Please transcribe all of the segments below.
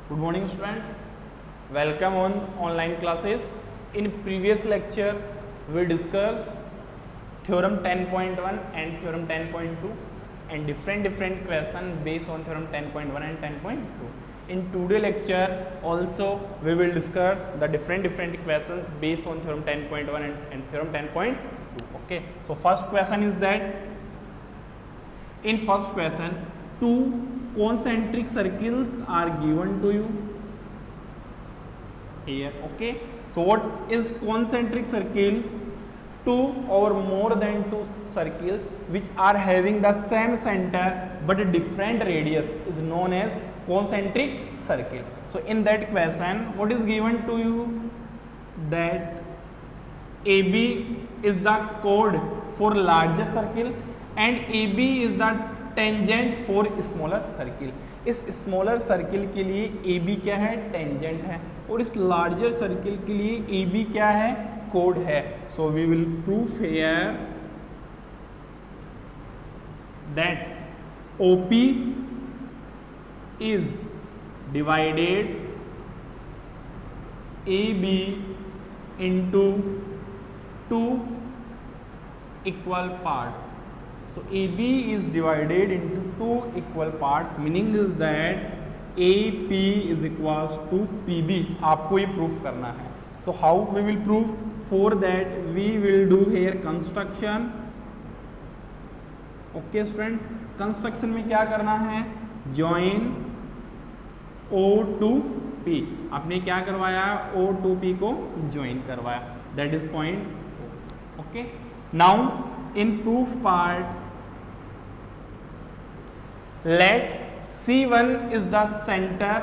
Good morning students, welcome on online classes. In previous lecture we discussed theorem 10.1 and theorem 10.2 and different question based on theorem 10.1 and 10.2. In today lecture also we will discuss the different questions based on theorem 10.1 and theorem 10.2. Okay, so first question is that in first question two concentric circles are given to you here. Okay, so what is concentric circle? Two or more than two circles which are having the same center but different radius is known as concentric circle. So in that question what is given to you that AB is the chord for larger circle and AB is the tangent for smaller circle. इस smaller circle के लिए AB क्या है? Tangent है. और इस larger circle के लिए AB क्या है? कोड है. So we will proof here that OP is divided AB into two equal parts. So AB is divided into two equal parts, meaning is that AP is equals to PB. आपको ये proof करना है. So how we will prove? For that we will do here construction. Okay students, construction में क्या करना है? Join O to P. आपने क्या करवाया? O to P को join करवाया. That is point. Okay. Now in proof part, let C1 is the center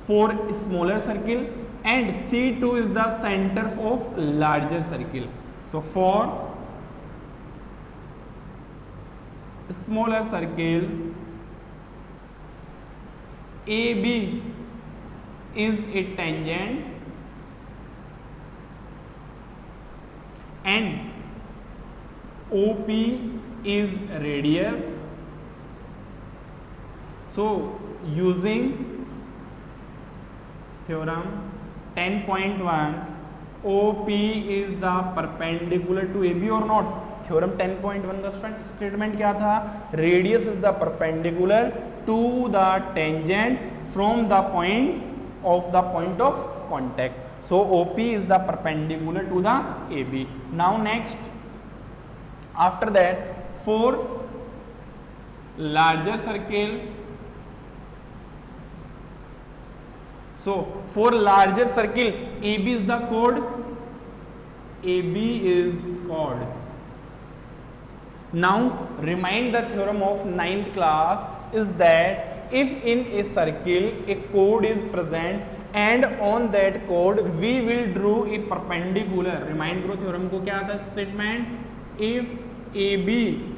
for smaller circle and C2 is the center of larger circle. So for smaller circle AB is a tangent and OP is radius. So using theorem 10.1 OP is the perpendicular to AB or not? Theorem 10.1 का statement क्या था? Radius is the perpendicular to the tangent from the point of contact. So OP is the perpendicular to the AB. Now next, after that for larger circle, so for larger circle AB is the chord. AB is chord. Now remind the theorem of 9th class is that if in a circle a chord is present and on that chord we will draw a perpendicular. Remind करो theorem को क्या था statement? If AB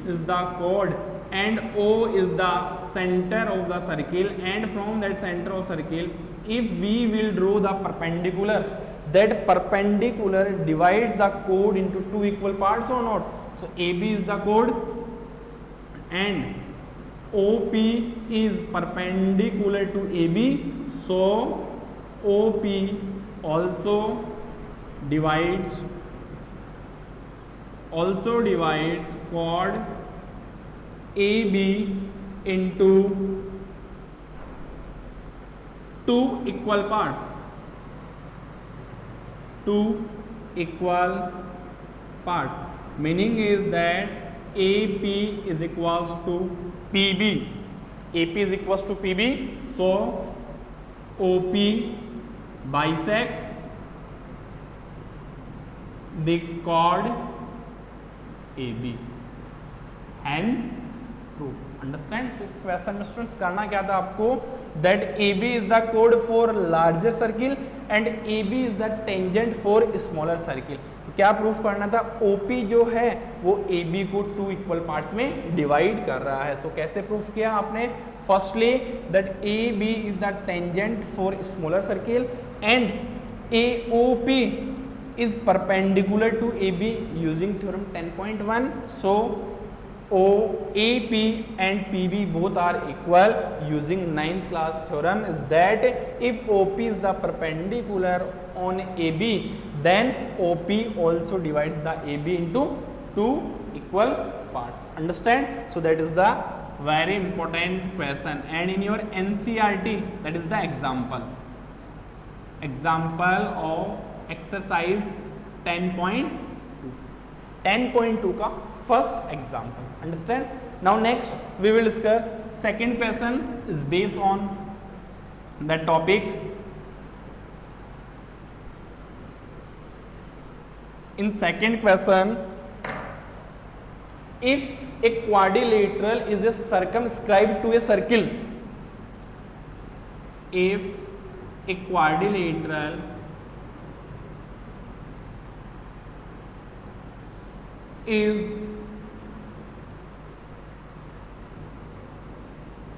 is the chord and O is the center of the circle and from that center of circle if we will draw the perpendicular, that perpendicular divides the chord into two equal parts or not? So AB is the chord and OP is perpendicular to AB, so OP also divides chord AB into two equal parts. Meaning is that AP is equals to PB. AP is equals to PB. So OP bisect the chord AB. Hence proof. Understand? So इस question में students करना क्या था आपको? That AB is the chord for larger circle and AB is the tangent for smaller circle. तो क्या proof करना था? OP जो है वो AB को टू इक्वल पार्ट्स में डिवाइड कर रहा है. सो कैसे प्रूफ किया आपने? Firstly that AB is the tangent for smaller circle and AOP is perpendicular to AB using theorem 10.1. So O, AP and PB both are equal using 9th class theorem is that if OP is the perpendicular on AB, then OP also divides the AB into two equal parts. Understand? So that is the very important question, and in your NCERT that is the example of exercise 10.2 का first example. Understand? Now next we will discuss second question is based on that topic. In second question, if a quadrilateral is a circumscribed to a circle, if a quadrilateral is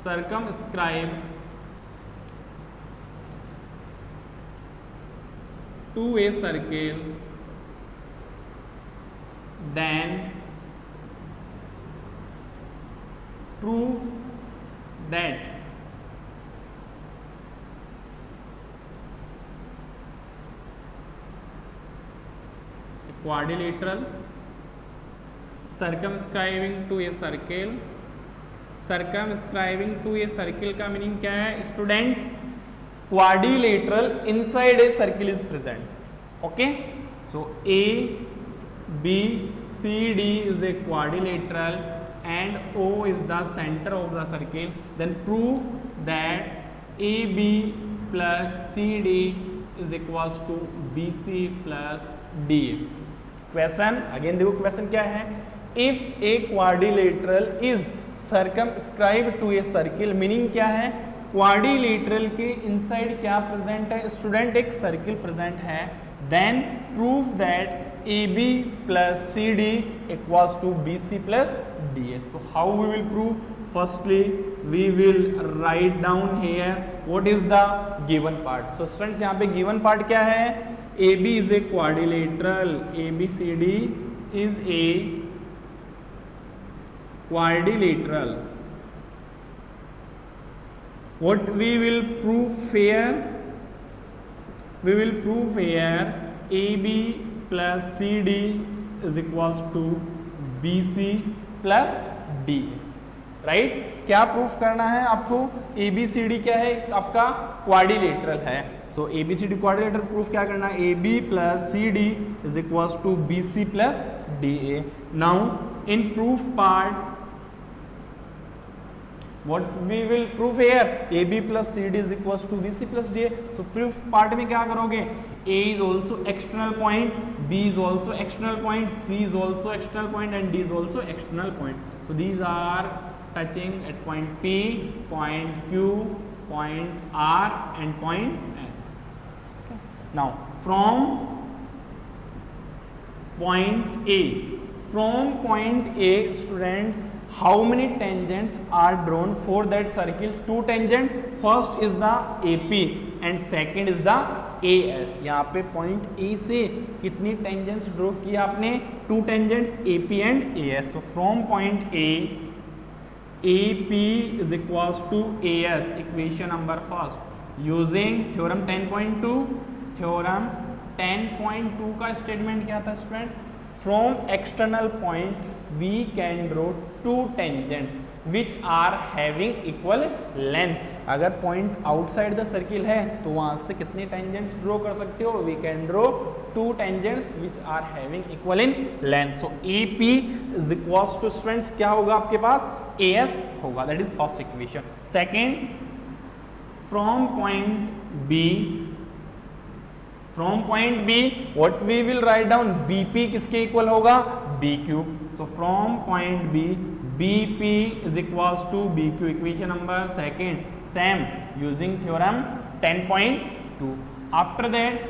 circumscribed to a circle, then prove that a quadrilateral circumscribing to a circle, circumscribing to a circle का meaning क्या है students? Quadrilateral inside a circle is present. Okay, so A B C D is a quadrilateral and O is the center of the circle, then prove that AB plus CD is equals to BC plus DA. Question again, देखो question क्या है? If a quadrilateral is circumscribed to a circle, meaning क्या है? Quadrilateral के inside क्या present है student? एक circle present है. Then prove that AB plus CD equals to BC plus DA. So how we will prove? Firstly, we will write down here what is the given part. So students, यहाँ पे given part क्या है? AB is a quadrilateral. ABCD is a quadrilateral. What we will prove here? We will prove here AB plus CD is equals to BC plus D. Right? क्या proof करना है आपको? ABCD क्या है? आपका quadrilateral है. सो ABCD क्वाड्रिलेटरल प्रूफ क्या करना है? AB plus CD is equals to BC plus DA. Now in proof part, what we will prove here? AB plus CD is equals to BC plus DA. So proof part में क्या करोगे? A is also external point, B is also external point, C is also external point, and D is also external point. So these are touching at point P, point Q, point R, and point S. Okay. Now from point A, students, how many tangents are drawn for that circle? Two tangent. First is the AP and second is the AS. यहाँ पे point A से कितनी tangents draw किया आपने? Two tangents, AP and AS. So from point A, AP is equals to AS. Equation number first using theorem 10.2. Theorem 10.2 का statement क्या था students? From external point we can draw two tangents which are having equal length. अगर point outside the circle है तो वहां से कितने tangents draw कर सकते हो? We can draw two tangents which are having equal in length. So AP is equals to students क्या होगा आपके पास? AS होगा. That is first equation. Second, from point B, what we will write down? BP किसके equal होगा? BQ. So from point B, BP is equals to BQ. Equation number second, same using theorem 10.2. After that,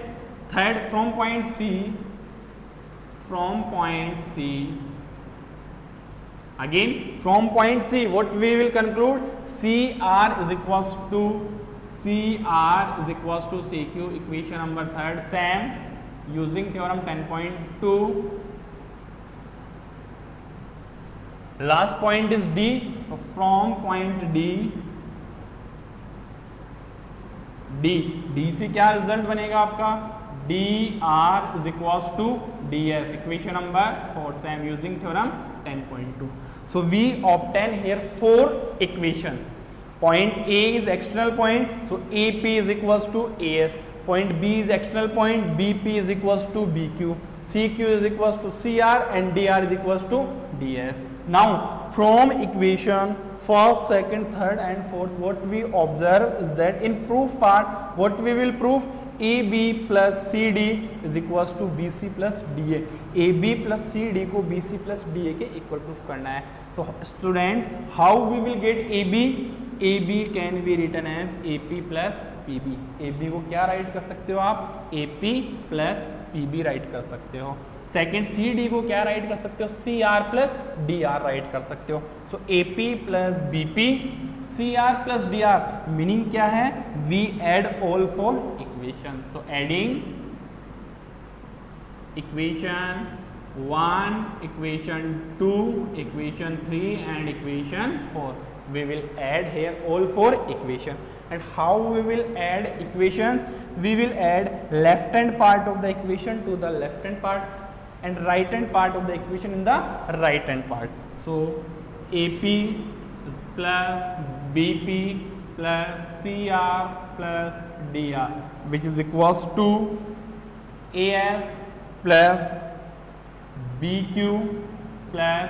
third, from point C, again from point C, what we will conclude? CR is equals to CQ. Equation number third, same using theorem 10.2. Last point is D. So from point D से क्या result बनेगा आपका? dr is equals to ds. Equation number 4. So I am using theorem 10.2. So we obtain here 4 equations. Point A is external point, so AP is equals to AS. Point B is external point, BP is equals to BQ. CQ is equals to CR and DR is equals to DS. Now from equation first, second, third and fourth, what we observe is that in proof part, what we will prove, AB plus CD is equals to BC plus DA. AB plus CD को BC plus DA के equal proof करना है. So student, how we will get AB? AB can be written as AP plus PB. AB को क्या right कर सकते हो आप? AP plus PB राइट कर सकते हो. सेकेंड CD को क्या राइट कर सकते हो? CR प्लस DR राइट कर सकते हो. So AP plus BP, CR plus DR meaning क्या है? We add all four equation. So adding equation 1, equation 2, equation 3 and equation 4. We will add here all 4 equation. And how we will add equation? We will add left hand part of the equation to the left hand part and right hand part of the equation in the right hand part. So AP plus BP plus CR plus DR, which is equals to AS plus BQ plus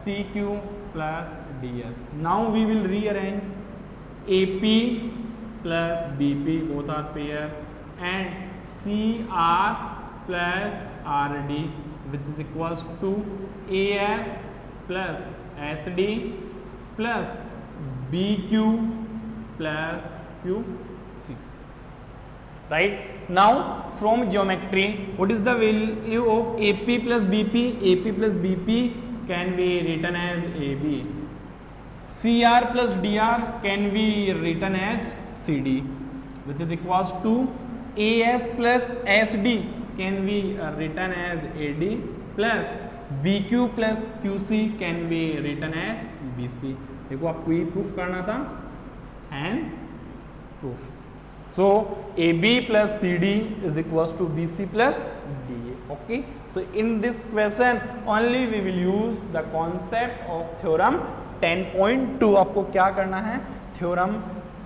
CQ plus DS. Now we will rearrange AP plus BP, both are pair, and CR plus RD, which is equals to AS plus SD plus BQ plus QC. Right? Now from geometry, what is the value of AP plus BP? AP plus BP can be written as AB. CR plus DR can be written as CD, which is equals to AS plus SD can be written as AD plus BQ plus QC can be written as BC. देखो आपको ये proof करना था, and proof. So AB plus CD is equals to BC plus DA. Okay. So in this question only we will use the concept of theorem 10.2. आपको क्या करना है? Theorem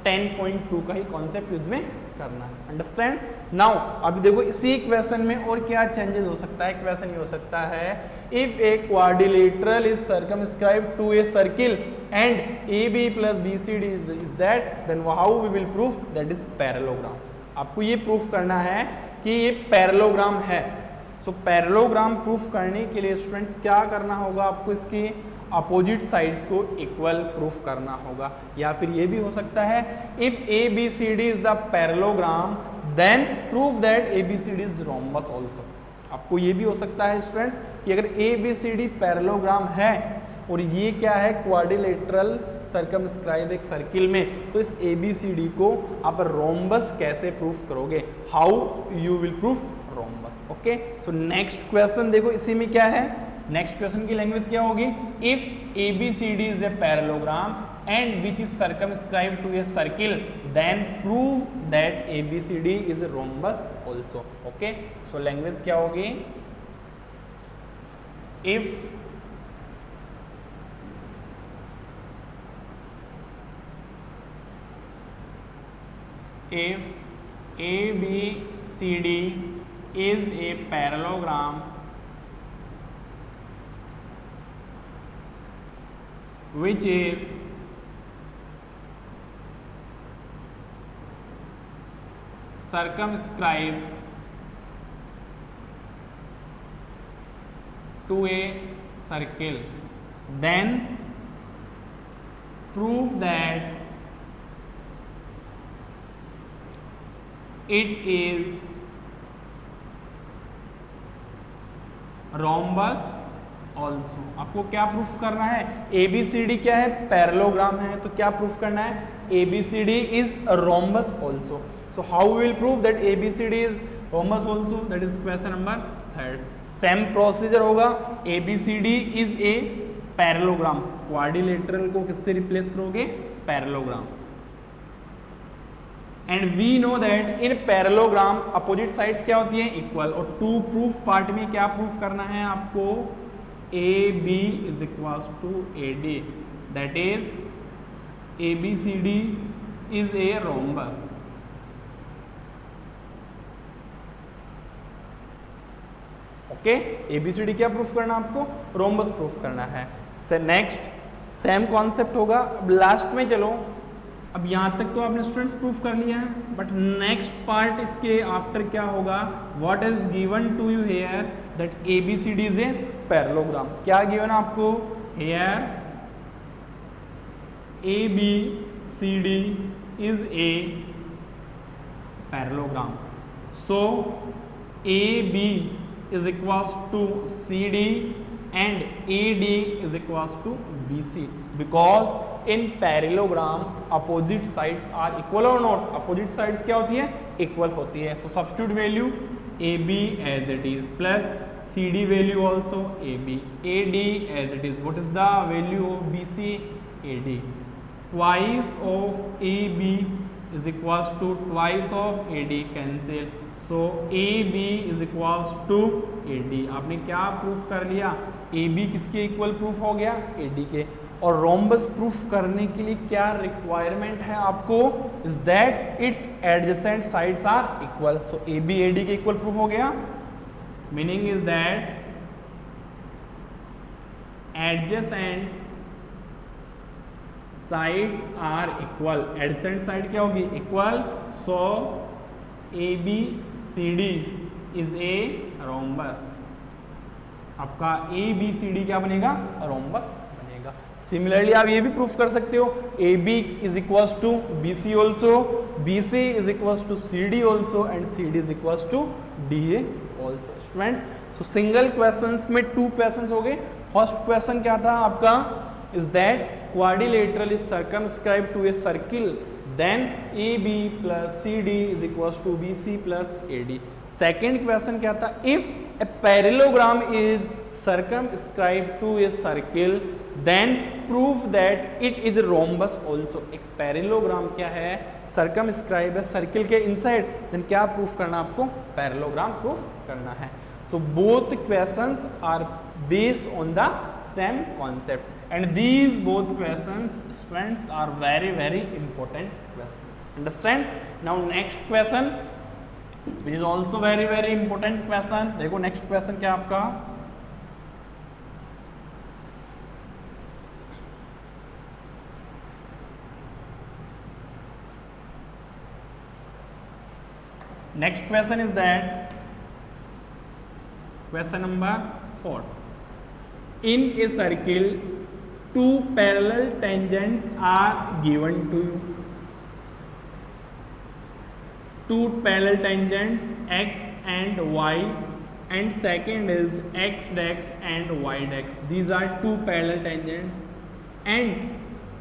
10.2 का ही कॉन्सेप्ट इसमें करना है. अंडरस्टैंड? नाउ अभी देखो इसी क्वेश्चन में और क्या चेंजेस हो सकता है. क्वेश्चन ये हो सकता है, if a quadrilateral is circumscribe to a circle and AB plus BCD is that, then how we will proof that is parallelogram. आपको ये प्रूफ करना है कि ये पैरेललोग्राम है. सो पैरेललोग्राम प्रूफ करने के लिए स्टूडेंट्स क्या करना होगा? आपको इसकी अपोजिट साइड्स को इक्वल प्रूफ करना होगा. या फिर ये भी हो सकता है, if ABCD is the parallelogram then proof that ABCD is rhombus also. आपको ये भी हो सकता है स्टूडेंट्स कि अगर ABCD पैरेललोग्राम है और ये क्या है, क्वाड्रिलेटरल सर्कमस्क्राइब एक सर्किल में, तो इस ABCD को आप रोम्बस कैसे प्रूफ करोगे? How you will proof rhombus. Okay. So next question देखो, इसी में क्या है, नेक्स्ट क्वेश्चन की लैंग्वेज क्या होगी? If ABCD is a parallelogram and which is circumscribe to a circle then prove that ABCD is rhombus also. Okay. So language क्या होगी? If ABCD is a parallelogram which is circumscribed to a circle, then prove that it is rhombus also. आपको क्या proof करना है? ABCD क्या है? Parallelogram है. तो क्या प्रूफ करना है? ABCD is rhombus also. So how will prove that ABCD is rhombus also? That is question number 3. Same procedure होगा. ABCD is a parallelogram, quadrilateral को किससे रिप्लेस करोगे? Parallelogram. And we know that in parallelogram opposite sides क्या होती हैं? Equal. और to proof part में क्या प्रूफ करना है आपको? A B is equal to A D, that is A B C D is a rhombus. Okay, ABCD क्या प्रूफ करना आपको? रोम्बस प्रूफ करना है। से नेक्स्ट सेम कॉन्सेप्ट होगा। अब लास्ट में चलो, अब यहां तक तो आपने स्टूडेंट्स प्रूफ कर लिया है, बट नेक्स्ट पार्ट इसके आफ्टर क्या होगा? What is given to you here that ABCD is a parallelogram. क्या गिवन आपको? Here ABCD is a parallelogram. So AB is equals to CD and AD is equals to BC, because in parallelogram opposite sides are equal or not? Opposite sides क्या होती है? Equal होती है। So substitute value AB as it is plus CD value also AB, AD as it is. What is the value of BC? AD. Twice of AB is equals to twice of AD, cancel. So A B is equals to A D. आपने क्या proof कर लिया? A B किसके equal proof हो गया? ए D के। और rhombus proof करने के लिए क्या रिक्वायरमेंट है आपको? Is that its adjacent sides are equal. So A B A D के इक्वल प्रूफ हो गया। Meaning is that adjacent sides are equal. Adjacent side क्या होगी? Equal. So A B C D is a rhombus. आपका A B C D क्या बनेगा? Rhombus बनेगा। Similarly आप ये भी प्रूफ कर सकते हो, A B is equals to B C also, B C is equals to C D also and C D is equals to D A also. Students, so single questions में 2 questions हो गए। First question क्या था आपका? Is that quadrilateral is circumscribe to a circle, then AB plus CD is equals to BC plus AD. Second question क्या था? If a parallelogram is circumscribed to a circle, then prove that it is a rhombus also. एक parallelogram क्या है? circumscribe है circle के inside, then क्या proof करना आपको? पैरेललोग्राम प्रूफ करना है। So both questions are based on the same concept. And these both questions, students, are very very important questions. Understand? Now next question, which is also very very important question. देखो next question क्या आपका? Next question is that question number 4. In a circle, 2 parallel tangents are given to you. 2 parallel tangents x and y, and second is x dash and y dash. These are 2 parallel tangents, and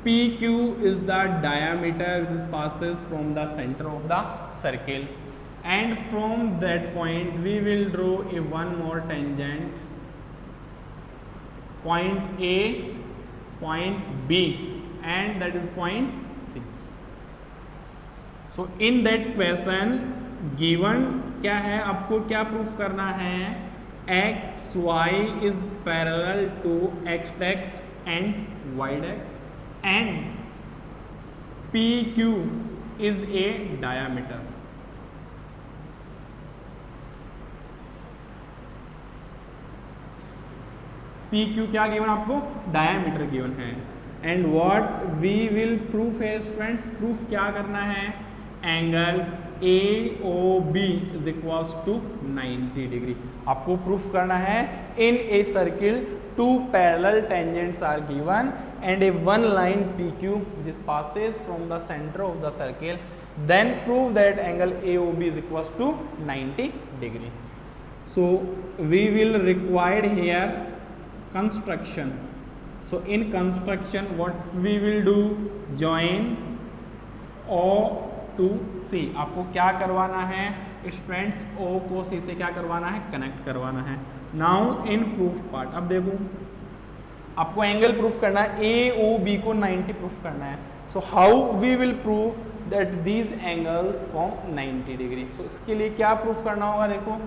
PQ is the diameter which passes from the center of the circle, and from that point we will draw a one more tangent, point A, point B, and that is point C. So in that question given क्या है? आपको क्या proof करना है? x y is parallel to x dash and y dash, and PQ is a diameter. PQ क्या given आपको? Diameter given है। And what we will prove है स्टूडेंट्स? प्रूफ क्या करना है? Angle AOB is equals to 90 degree. आपको prove करना है in a circle 2 parallel tangents are given and a one line PQ this passes from the center of the circle, then prove that angle AOB is equals to 90 degree. So we will require here construction. So in construction what we will do? Join O to C. आपको क्या करवाना है students? O को C से क्या करवाना है? Connect करवाना है। Now in proof part, अब देखो आपको एंगल प्रूफ करना है, ए ओ बी को 90 प्रूफ करना है. So how we will proof that these angles form 90 degree. So इसके लिए क्या प्रूफ करना होगा, देखो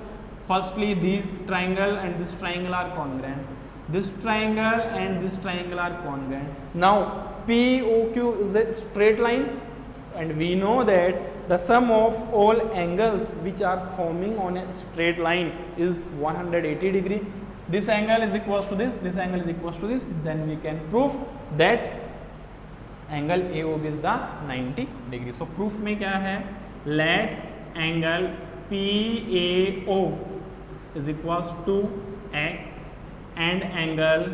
firstly this triangle and this triangle are congruent, this triangle and this triangle are congruent. Now POQ is a straight line and we know that the sum of all angles which are forming on a straight line is 180 degree. This angle is equals to this angle is equals to this, then we can prove that angle AOB is the 90 degree. So proof में क्या है, let angle PAO is equals to x and angle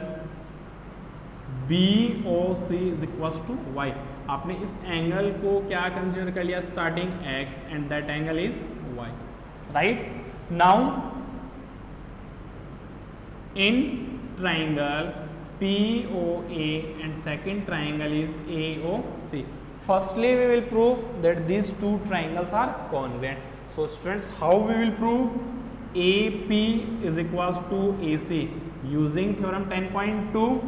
BOC is equals to y. आपने इस angle को क्या consider कर लिया, starting x and that angle is y, right? Now in triangle POA and second triangle is AOC. Firstly we will prove that these two triangles are congruent. So students, how we will prove AP is equals to AC using theorem 10.2,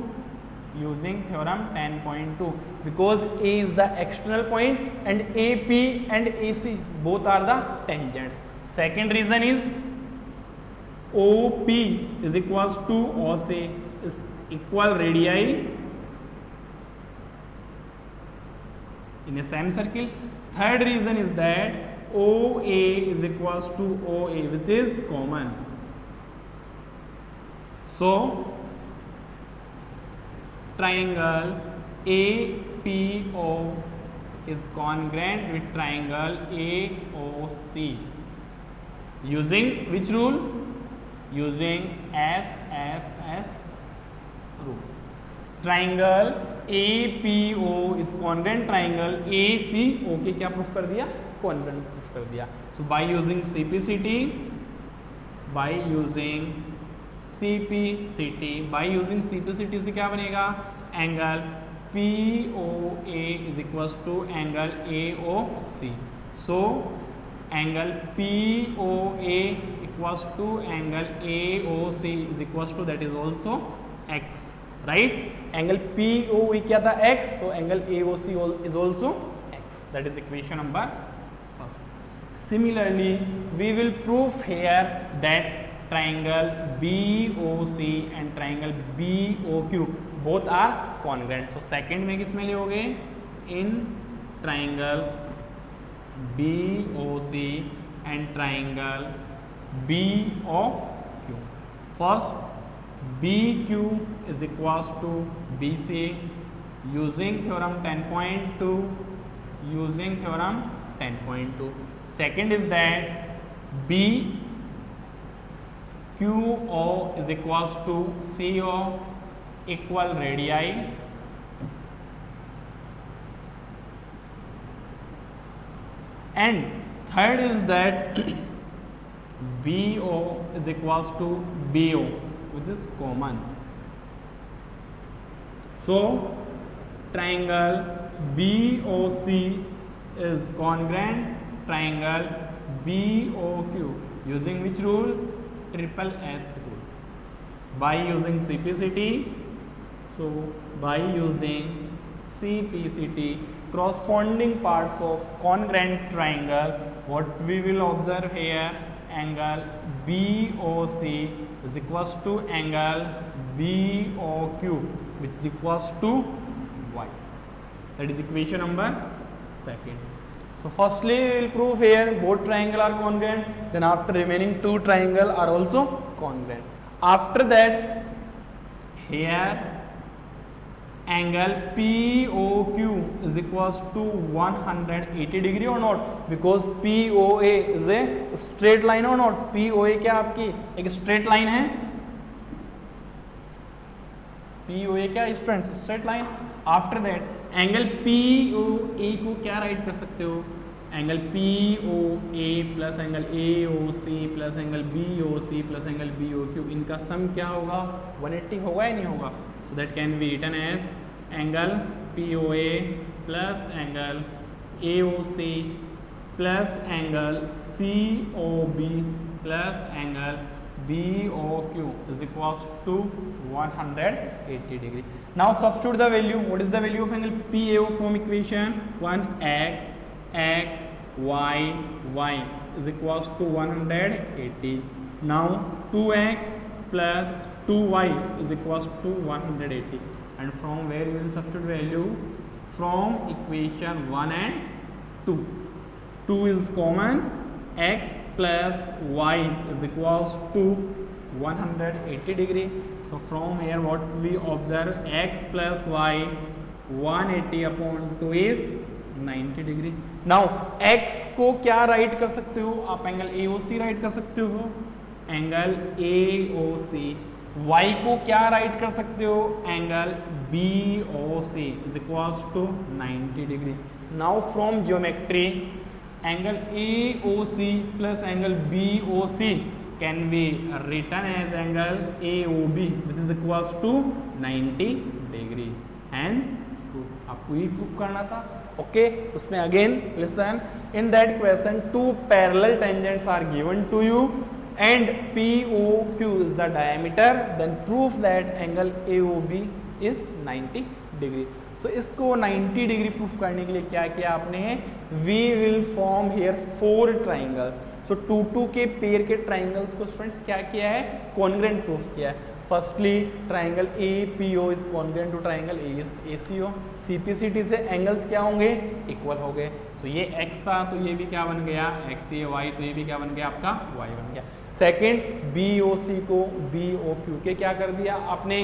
using theorem 10.2, because A is the external point and AP and AC both are the tangents. Second reason is OP is equals to OC is equal radii in a same circle. Third reason is that OA is equals to OA, which is common. So triangle APO is congruent with triangle AOC using which rule? Using SSS rule. Triangle APO is congruent triangle ACO के क्या proof कर दिया, congruent proof कर दिया. So by using CPCT, by using CPCT से क्या बनेगा, angle POA is equals to angle AOC. So angle POA equals to angle AOC is equals to, that is also x, right? Angle POE क्या था, x, so angle AOC is also x. That is equation number first. Similarly we will prove here that triangle BOC and triangle BOQ both are congruent. So second में किस में लियोगे, in triangle BOC and triangle BOQ. First BQ is equals to BC using theorem 10.2, using theorem 10.2. Second is that B QO is equals to CO equal radii. And third is that BO is equals to BO, which is common. So triangle BOC is congruent triangle BOQ using which rule? Triple S rule. By using CPCT, so by using CPCT, corresponding parts of congruent triangle, what we will observe here, angle BOC is equals to angle BOQ, which is equals to y. That is equation number second. So firstly we will prove here both triangle are congruent, then after remaining two triangle are also congruent. After that here angle POQ is equals to 180 degree or not, because POA is a straight line or not. POA क्या आपकी एक straight line है, POA क्या students, straight line. After that angle POA को क्या right कर सकते हो, angle POA plus angle AOC plus angle BOC plus angle BOQ, इनका सम क्या होगा, 180 होगा या नहीं होगा. So that can be written as angle POA plus angle AOC plus angle COB plus angle BOQ is equals to 180 degree. Now substitute the value. What is the value of angle PAO from equation 1? X y y is equals to 180. Now 2x plus 2y is equals to 180. And from where you will substitute value? From equation 1 and 2. 2 is common. X plus y is equals to 180 degree. So from here what we observe, x plus y 180 upon 2 is 90 degree. Now x को क्या right कर सकते हो आप? Angle AOC right कर सकते हो, angle AOC. y को क्या राइट कर सकते हो? Angle BOC is equals to 90 degree. Now from geometry angle AOC plus angle BOC can be written as angle AOB which is equals to 90 degree. and आपको ये प्रूफ करना था. Okay, उसमें again listen, in that question two parallel tangents are given to you and POQ is the diameter, then prove that angle AOB is 90 degree. So इसको 90 degree proof करने के लिए क्या किया आपने? We will form here 4 triangle. So 2 के pair के triangles को स्टूडेंट्स क्या किया है? कॉन्ग्रुएंट प्रूफ किया है. Firstly triangle APO is congruent to triangle ACO. CPCT से एंगल्स क्या होंगे? इक्वल हो गए. सो ये x था तो ये भी क्या बन गया? XAY. तो ये भी क्या बन गया? आपका y बन गया. सेकेंड BOC को BOQ के क्या कर दिया आपने?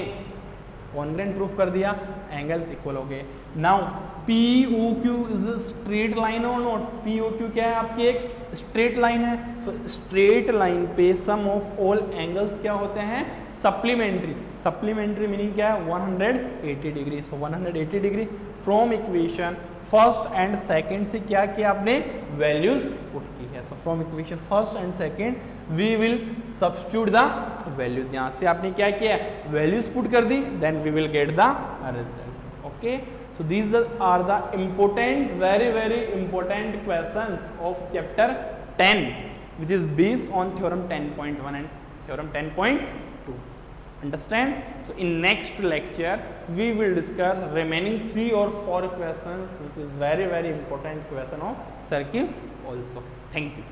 कॉन्ग्रुएंट प्रूफ कर दिया, एंगल्स इक्वल हो गए. Now POQ is straight line और नॉट? POQ क्या है आपकी? एक स्ट्रेट लाइन है. सो स्ट्रेट लाइन पे सम ऑफ ऑल एंगल्स क्या होते हैं? सप्लीमेंट्री. सप्लीमेंट्री मीनिंग क्या है? 180 degree. So 180 degree from equation first and second से क्या किया आपने? वैल्यूज पुट की है. So from equation first and second we will substitute the values. यहाँ से आपने क्या किया? वैल्यूज पुट कर दी, then we will get the result. Okay, so these are the important, very important questions of chapter 10 which is based on theorem 10.1 and theorem 10.2. Understand? So in next lecture we will discuss remaining 3 or 4 questions which is very important question of circle also. Thank you.